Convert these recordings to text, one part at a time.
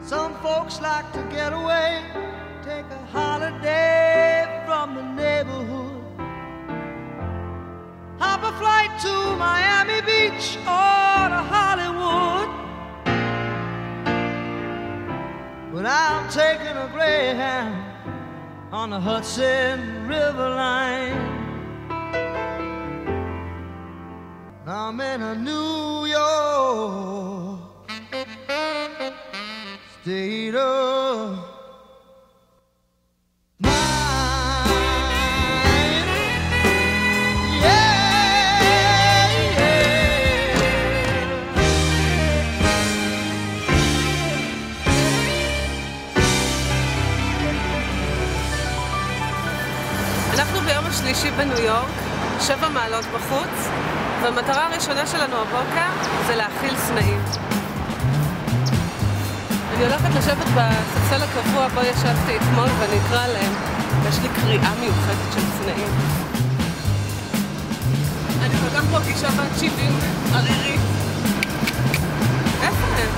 Some folks like to get away, take a holiday from the neighborhood, hop a flight to Miami Beach or to Hollywood. But I'm taking a Greyhound on the Hudson River line. I'm in a New York state of mind. Yeah, אנחנו ביום השלישי בניו יורק, 7 מעלות בחוץ, והמטרה הראשונה שלנו הבוקר זה להאכיל סנאים. אני הולכת לשבת בספסל הקבוע בו ישבתי אתמול ואני אקרא להם. יש לי קריאה מיוחדת של סנאים. אני גם פה גישה בת 70 ערירית. איפה הם?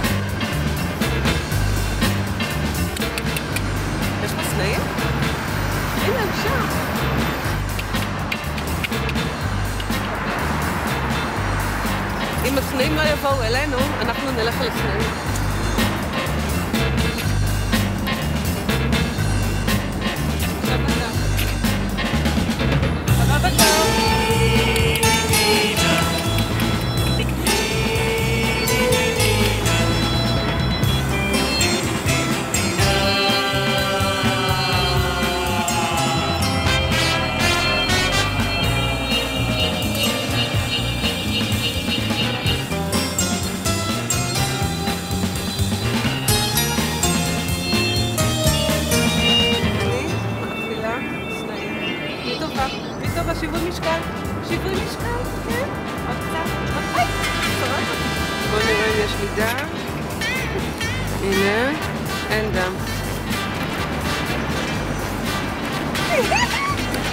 יש פה סנאים? הנה הם שם. אם הסנאים לא יבואו אלינו, אנחנו נלך על הסנאים. שיווי משקל, כן? עוד קצת, בואו נראה אם יש לי דם. הנה, אין דם.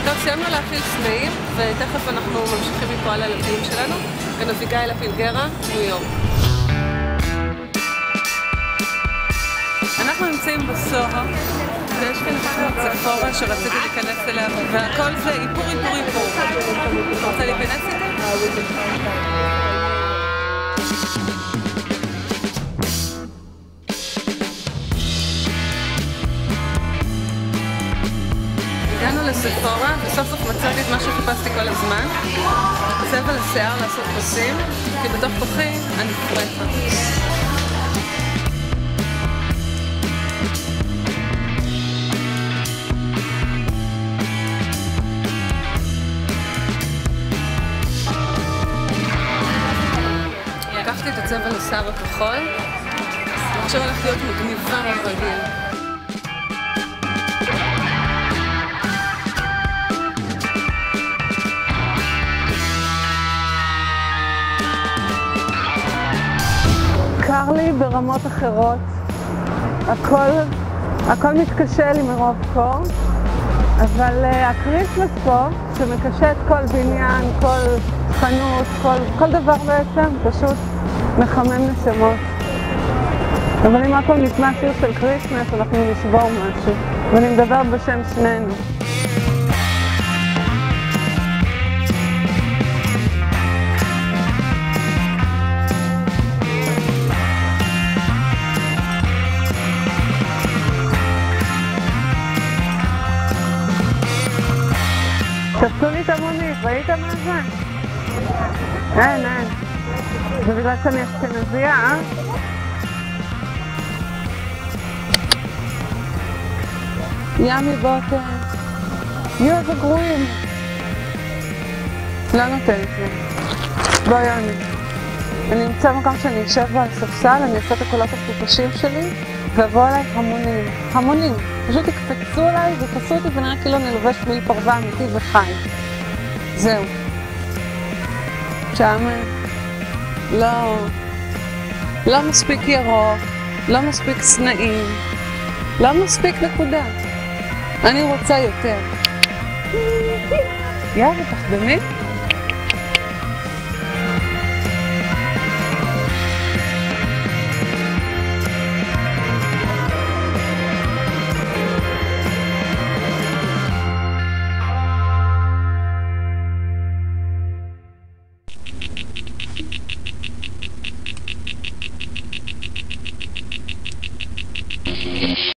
טוב, סיימנו להאכיל סנאים, ותכף אנחנו ממשיכים מפה על הילדים שלנו. כאן אביגיל הפילגרה, ניו יורק. אנחנו נמצאים בסוהו. ויש כאן ספורה שרציתי להיכנס אליה, והכל זה איפור. אתה רוצה להיכנס איתה? הגענו לספורה, וסוף סוף מצאתי את מה שחיפשתי כל הזמן. צבע לשיער לעשות פסים, כי בתוך כוחי אני פרטה. לקחתי את הצבע לשיער הכחול, עכשיו הולך להיות מגניבה רגיל. קר לי ברמות אחרות, הכל מתקשה לי מרוב קור, אבל הקריסמס פה, שמקשה את כל בניין, כל חנות, כל דבר בעצם, פשוט מחמם נשמות. אבל אם הכל נשמע שיר של קריסמס, אנחנו נשבור משהו, ואני מדברת בשם שנינו. תפסו לי את המונית, ראית מה זה? אין. זה בגלל שאני אשכנזייה, אה? ימי בוטר. יו, איזה גרועים. לא נותנת לי. בואי ימי. אני אמצא מקום שאני אשב בה על ספסל, אני אעשה את הקולות הפופשים שלי, ואבוא אליי המונים. פשוט יקפצו עליי ותפסו אותי ונראה כאילו אני לובש בלי פרווה אמיתי וחי. זהו. שם לא מספיק ירוק, לא מספיק סנאים, לא מספיק נקודה. אני רוצה יותר. יאללה, תחדמי.